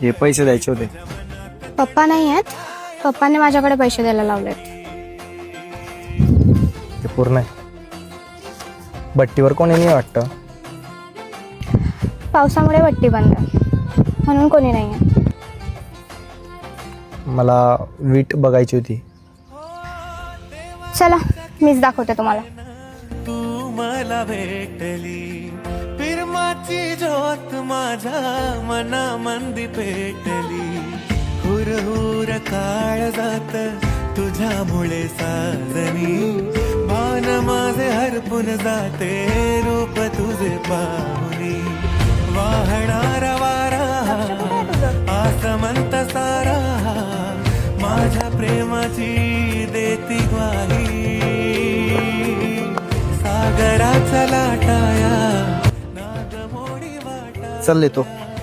हे पैसे द्यायचे होते. पप्पा नाही आहेत. पप्पाने माझ्याकडे पैसे द्यायला लावलेत. ते पूर्ण आहे. बट्टीवर कोणी नाही वाटतं. पावसामुळे वट्टी बंद म्हणून कोणी नाही आहे. मला वीट बघायची होती. चला मीच दाखवते तुम्हाला. तू मला भेटली फिरमाची ज्योत माझ्या मनामंदी पेटली. हुरहुर काळ जात तुझ्यामुळे साजनी. भान माझे हरपून जाते रूप तुझे पाहुनी. वाहणारा वारा आसमंत सारा माझ्या प्रेमाची देती ग्वाही. सागराचा लाटाया नागमोडी वाटा. चल येतो.